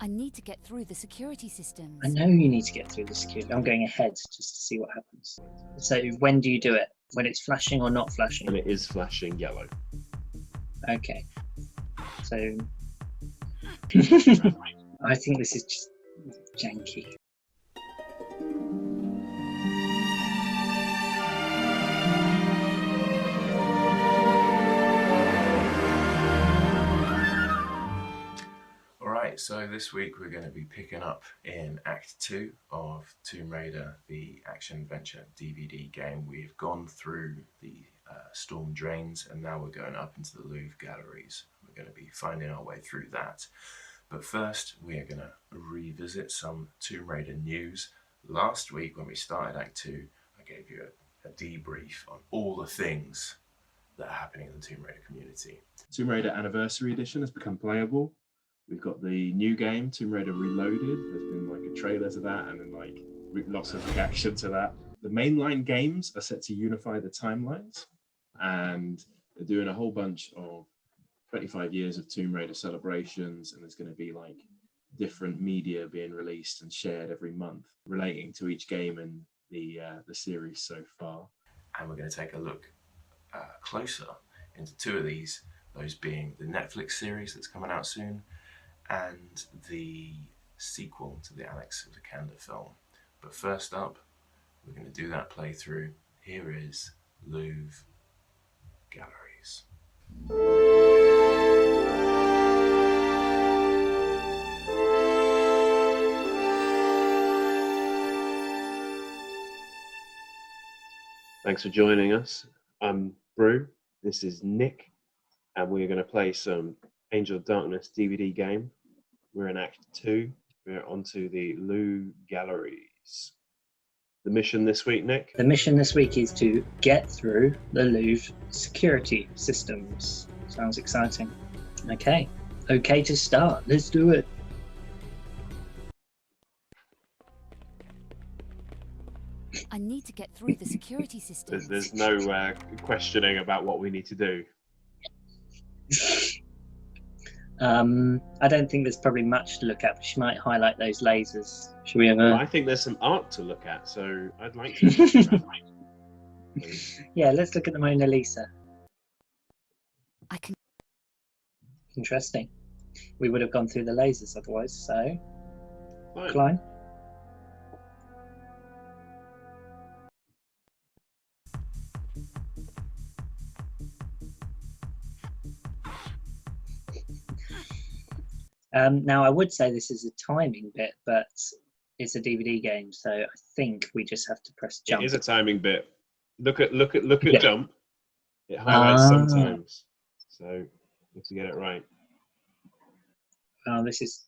I need to get through the security systems. I know you need to get through the security. I'm going ahead just to see what happens. So when do you do it? When it's flashing or not flashing? And it is flashing yellow. Okay. So I think this is just janky. Alright, so this week we're going to be picking up in Act 2 of Tomb Raider, the action-adventure DVD game. We've gone through the storm drains and now we're going up into the Louvre galleries. We're going to be finding our way through that. But first, we are going to revisit some Tomb Raider news. Last week when we started Act 2, I gave you a debrief on all the things that are happening in the Tomb Raider community. Tomb Raider Anniversary Edition has become playable. We've got the new game, Tomb Raider Reloaded. There's been like a trailer to that and then like lots of reaction to that. The mainline games are set to unify the timelines and they're doing a whole bunch of 25 years of Tomb Raider celebrations, and there's going to be like different media being released and shared every month relating to each game in the series so far. And we're going to take a look closer into two of these, those being the Netflix series that's coming out soon and the sequel to the Alicia Vikander film. But first up, we're going to do that playthrough. Here is Louvre Galleries. Thanks for joining us. I'm Bru, this is Nick, and we're going to play some Angel of Darkness DVD game. We're in Act 2. We're onto the Louvre Galleries. The mission this week, Nick? The mission this week is to get through the Louvre security systems. Sounds exciting. Okay to start. Let's do it. I need to get through the security systems. There's no questioning about what we need to do. I don't think there's probably much to look at, but she might highlight those lasers. Should we Well, I think there's some art to look at, so I'd like to. Yeah, let's look at the Mona Lisa. I can. Interesting. We would have gone through the lasers otherwise, so Fine. climb. Now, I would say this is a timing bit, but it's a DVD game, so I think we just have to press jump. It is a timing bit. Look at Yeah. jump. It highlights sometimes, so you have to get it right. Oh, this is...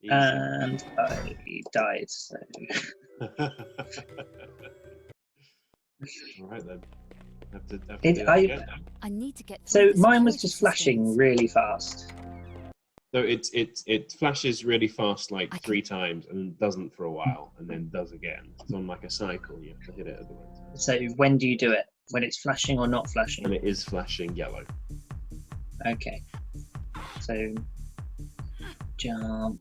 Easy. And I died, so... All right then. Have to do that again. I need to get So through the mine was security just flashing systems. really fast. So it flashes really fast like I can- 3 times and doesn't for a while and then does again. It's on like a cycle. You have to hit it at the right time. So when do you do it? When it's flashing or not flashing? And it is flashing yellow. Okay. So jump,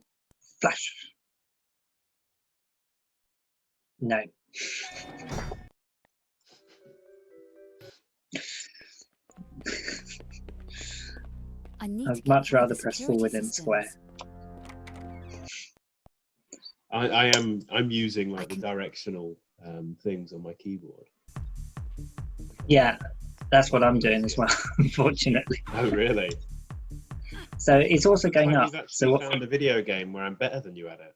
flash. No. I need to I'd get much through rather the press security forward than systems. square. I'm using like the can- directional things on my keyboard. Yeah, that's what I'm doing as well, unfortunately. Oh really? So it's also going Like up. you've actually So what, found a video game where I'm better than you at it.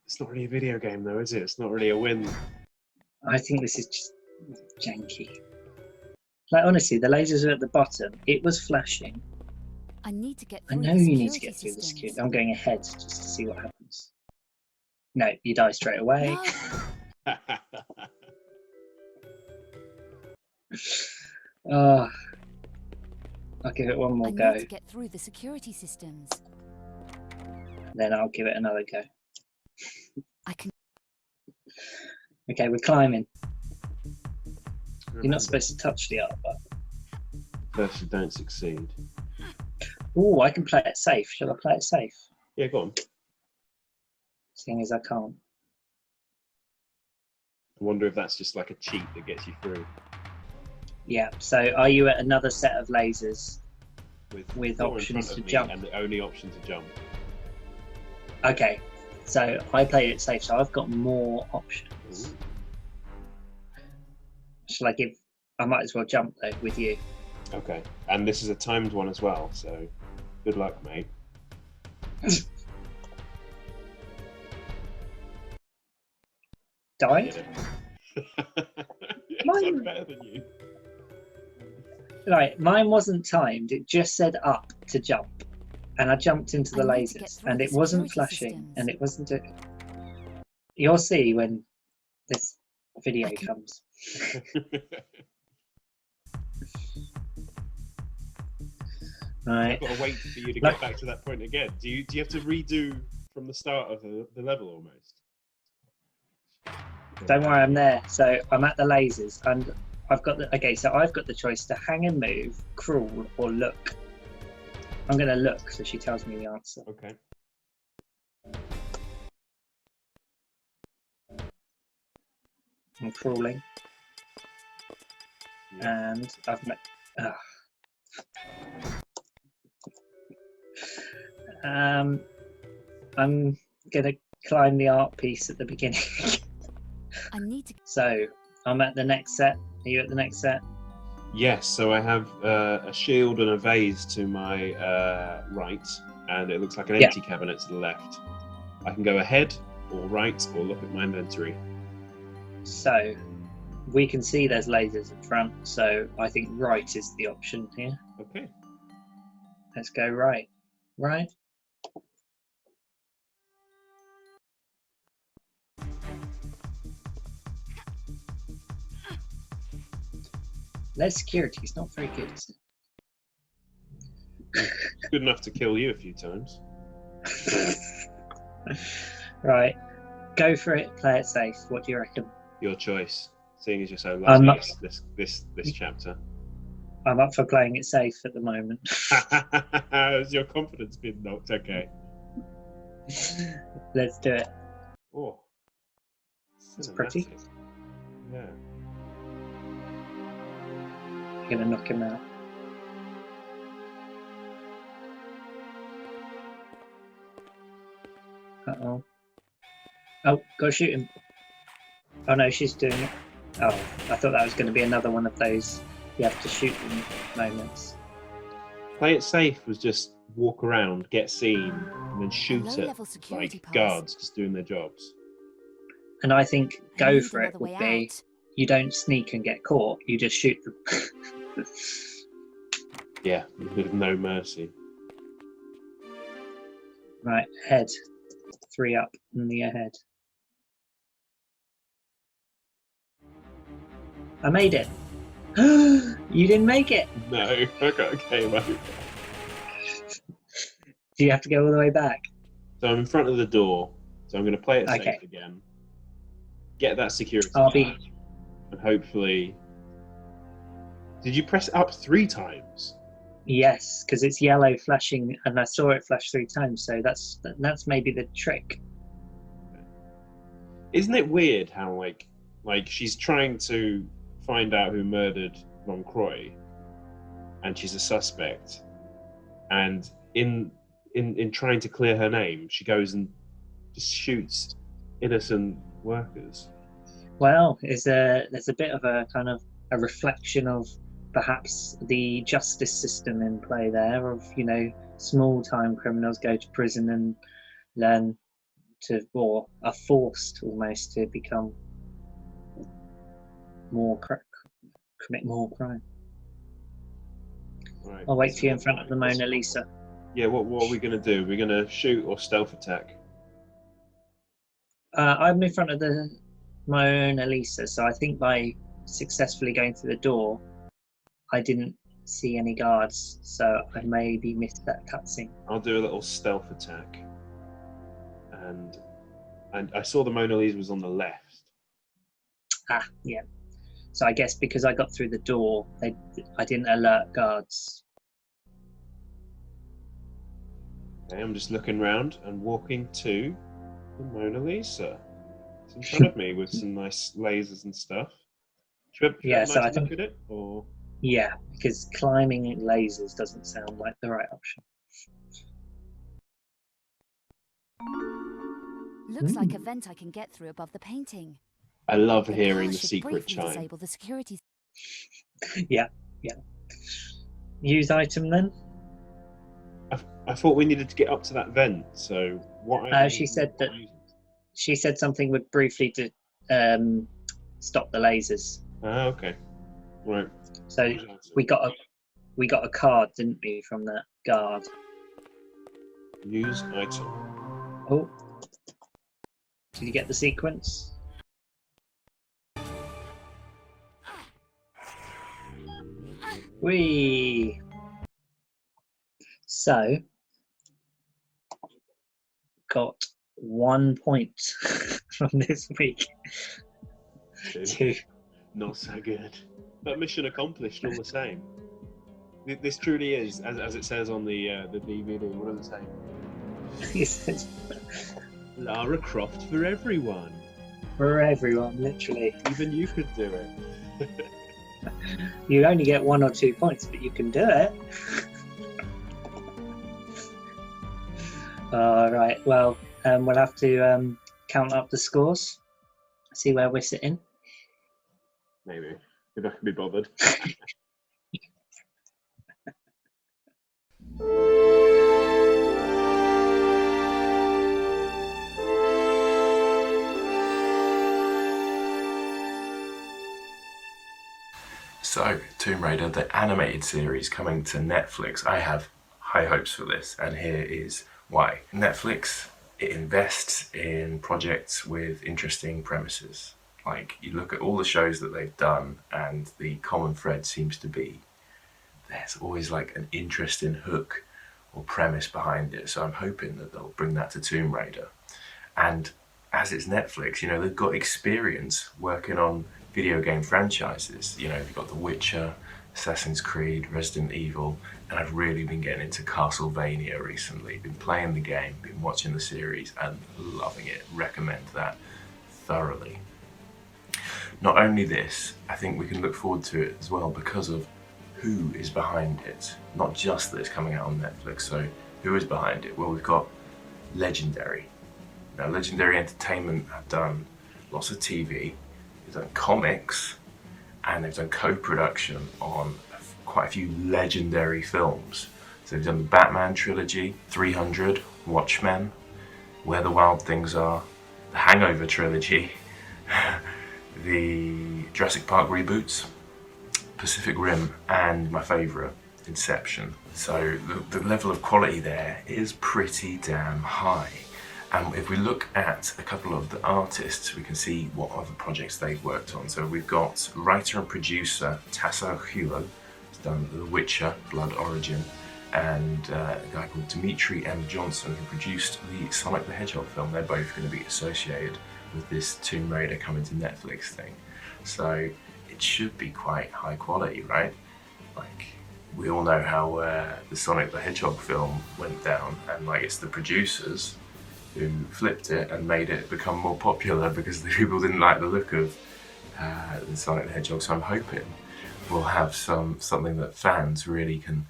It's not really a video game though, is it? It's not really a win. I think this is just janky. Like honestly, the lasers are at the bottom. It was flashing. I need to get I through know the you need to security get through the systems. security. I'm going ahead just to see what happens. No, you die straight away. No. Oh, I'll give it one I more need go, to get through the security systems. then I'll give it another go. I can. Okay, we're climbing. You're Remember, not supposed to touch the art button. first you don't succeed. Oh, I can play it safe. Shall I play it safe? Yeah, go on. Seeing as I can't. I wonder if that's just like a cheat that gets you through. Yeah. So are you at another set of lasers with door in options front of to me jump? and the only option to jump. Okay. So I played it safe, so I've got more options. Ooh. Shall I give? I might as well jump though with you. Okay, and this is a timed one as well, so good luck, mate. Died? Yes, Mine- I'm better than you. Right, mine wasn't timed. It just said up to jump, and I jumped into the I need to get lasers, through and the it wasn't security flashing, systems. and it wasn't. You'll see when this video I can- comes. Right. I've got to wait for you to No. get back to that point again. Do you have to redo from the start of the level almost? Don't worry, I'm there. So I'm at the lasers, and I've got the. Okay, so I've got the choice to hang and move, crawl, or look. I'm gonna look, so she tells me the answer. Okay. I'm crawling, Yeah. and I've met. I'm gonna climb the art piece at the beginning. I need to. So I'm at the next set. Are you at the next set? Yes, so I have a shield and a vase to my right, and it looks like an Yeah. empty cabinet to the left. I can go ahead or right or look at my inventory. So we can see there's lasers in front. So I think right is the option here. Okay. Let's go right. Right. Their security is not very good, is It's good enough to kill you a few times. it? Right. Go for it. Play it safe. What do you reckon? Your choice, seeing as you're so I'm lucky not- this chapter. I'm up for playing it safe at the moment. Has your confidence been knocked? Okay. Let's do it. Oh. It's pretty. Cinematic. Yeah. I'm gonna knock him out. Uh-oh. Oh, go shoot him. Oh no, she's doing it. Oh, I thought that was going to be another one of those you have to shoot them moments. Play it safe was just walk around, get seen, and then shoot at low-level security like pass. guards just doing their jobs. And I think I go need for it another would way be out. you don't sneak and get caught, you just shoot them. Yeah, with no mercy. Right, head. 3 up in the ahead. I made it. You didn't make it. No, okay, right. Do you have to go all the way back? So I'm in front of the door, so I'm going to play it Okay. safe again. Get that security I'll be- badge, and hopefully... Did you press up 3 times? Yes, because it's yellow flashing, and I saw it flash 3 times. So that's maybe the trick. Isn't it weird how like she's trying to find out who murdered Von Croy, and she's a suspect, and in trying to clear her name, she goes and just shoots innocent workers. Well, there's a bit of a kind of a reflection of perhaps the justice system in play there. Of small time criminals go to prison and learn to, or are forced almost to become commit more crime. Right. I'll wait so for you in what- front of the Mona Lisa. Yeah, what are we going to do? We're going to shoot or stealth attack? I'm in front of the Mona Lisa, so I think by successfully going through the door, I didn't see any guards, so I maybe missed that cutscene. I'll do a little stealth attack. And I saw the Mona Lisa was on the left. Ah, yeah. So I guess because I got through the door, I didn't alert guards. Okay, I'm just looking around and walking to the Mona Lisa. It's in front of me with some nice lasers and stuff. Should I Yeah, so I look think at it, or yeah, because climbing in lasers doesn't sound like the right option. Looks like a vent I can get through above the painting. I love The hearing car the should secret briefly chime. disable the security. Yeah. Use item then. I thought we needed to get up to that vent. So what? item She would said we that- use? She said something would briefly stop the lasers. Ah, okay. Right. So Use item. we got a card, didn't we, from that guard? Use item. Oh, did you get the sequence? Whee! So, got 1 point from this week. Two. Not so good. But mission accomplished all the same. This truly is, as it says on the DVD. What does it say? He said, Lara Croft for everyone. for everyone, literally. Even you could do it. You only get 1 or 2 points, but you can do it. All right. Well, we'll have to count up the scores, see where we're sitting. Maybe if I can be bothered. So, Tomb Raider, the animated series coming to Netflix. I have high hopes for this, and here is why. Netflix, it invests in projects with interesting premises. Like, you look at all the shows that they've done, and the common thread seems to be there's always like an interesting hook or premise behind it. So I'm hoping that they'll bring that to Tomb Raider. And as it's Netflix, you know, they've got experience working on video game franchises. You know, you've got The Witcher, Assassin's Creed, Resident Evil, and I've really been getting into Castlevania recently. Been playing the game, been watching the series, and loving it. Recommend that thoroughly. Not only this, I think we can look forward to it as well because of who is behind it. Not just that it's coming out on Netflix, so who is behind it? Well, we've got Legendary. Now, Legendary Entertainment have done lots of TV, they've done comics, and they've done co-production on quite a few legendary films. So they've done the Batman trilogy, 300, Watchmen, Where the Wild Things Are, the Hangover trilogy, the Jurassic Park reboots, Pacific Rim, and my favourite, Inception. So the level of quality there is pretty damn high. And if we look at a couple of the artists, we can see what other projects they've worked on. So we've got writer and producer Tasso Hilo, who's done The Witcher, Blood Origin, and a guy called Dimitri M. Johnson, who produced the Sonic the Hedgehog film. They're both going to be associated with this Tomb Raider coming to Netflix thing. So it should be quite high quality, right? Like, we all know how the Sonic the Hedgehog film went down, and like it's the producers who flipped it and made it become more popular because the people didn't like the look of the Sonic the Hedgehog. So I'm hoping we'll have something that fans really can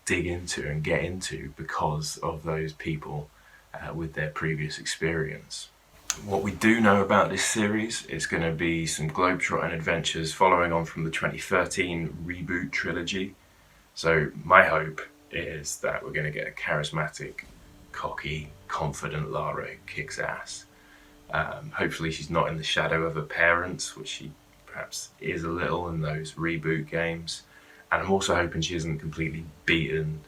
dig into and get into because of those people with their previous experience. What we do know about this series is going to be some globetrotting adventures following on from the 2013 reboot trilogy. So my hope is that we're going to get a charismatic, cocky, confident Lara who kicks ass. Hopefully she's not in the shadow of her parents, which she perhaps is a little in those reboot games. And I'm also hoping she isn't completely beaten,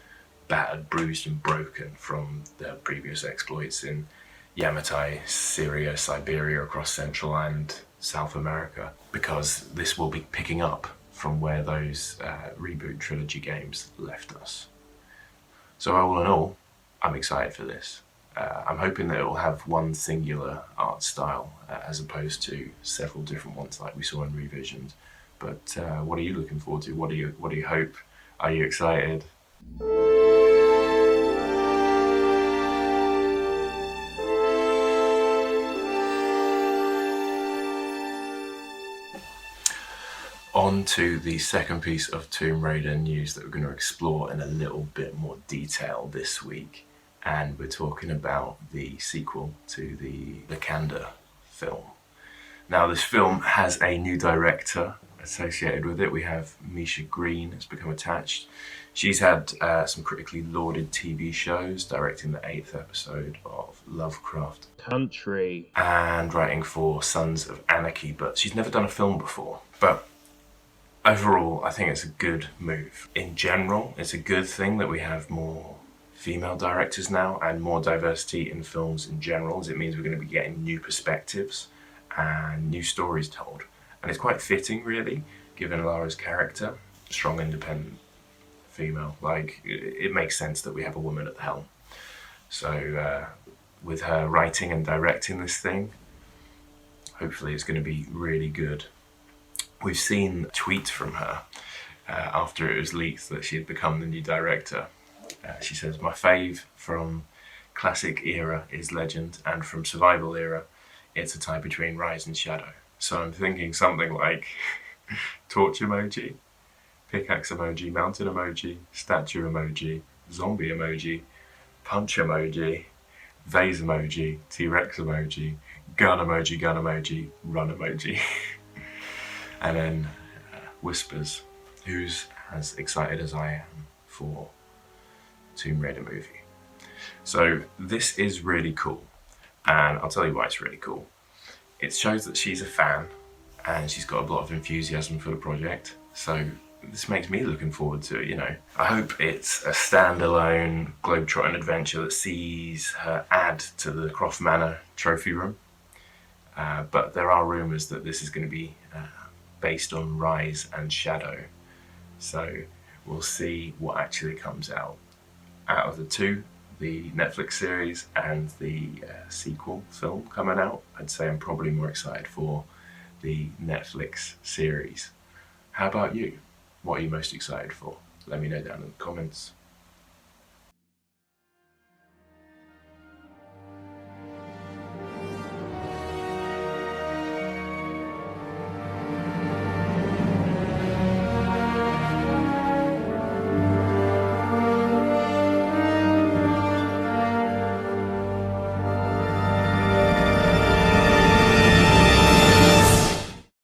battered, bruised and broken from the previous exploits in Yamatai, Syria, Siberia, across Central and South America, because this will be picking up from where those reboot trilogy games left us. So all in all, I'm excited for this. I'm hoping that it will have one singular art style as opposed to several different ones like we saw in Revisioned. But what are you looking forward to? What do you hope? Are you excited? On to the second piece of Tomb Raider news that we're going to explore in a little bit more detail this week. And we're talking about the sequel to the Vikander film. Now, this film has a new director associated with it. We have Misha Green has become attached. She's had some critically lauded TV shows, directing the 8th episode of Lara Croft Country. and writing for Sons of Anarchy, but she's never done a film before. But overall, I think it's a good move. In general, it's a good thing that we have more female directors now and more diversity in films in general, as it means we're going to be getting new perspectives and new stories told. And it's quite fitting, really, given Lara's character. Strong, independent female. Like, it makes sense that we have a woman at the helm. So with her writing and directing this thing, hopefully it's going to be really good. We've seen a tweet from her after it was leaked that she had become the new director. She says, "My fave from classic era is Legend, and from survival era, it's a tie between Rise and Shadow." So I'm thinking something like torch emoji, pickaxe emoji, mountain emoji, statue emoji, zombie emoji, punch emoji, vase emoji, T-Rex emoji, gun emoji, run emoji. And then whispers, who's as excited as I am for Tomb Raider movie. So this is really cool, and I'll tell you why it's really cool. It shows that she's a fan and she's got a lot of enthusiasm for the project. So this makes me looking forward to it, you know. I hope it's a standalone globetrotting adventure that sees her add to the Croft Manor trophy room. But there are rumours that this is going to be based on Rise and Shadow. So we'll see what actually comes out. Out of the two, the Netflix series and the sequel film coming out, I'd say I'm probably more excited for the Netflix series. How about you? What are you most excited for? Let me know down in the comments.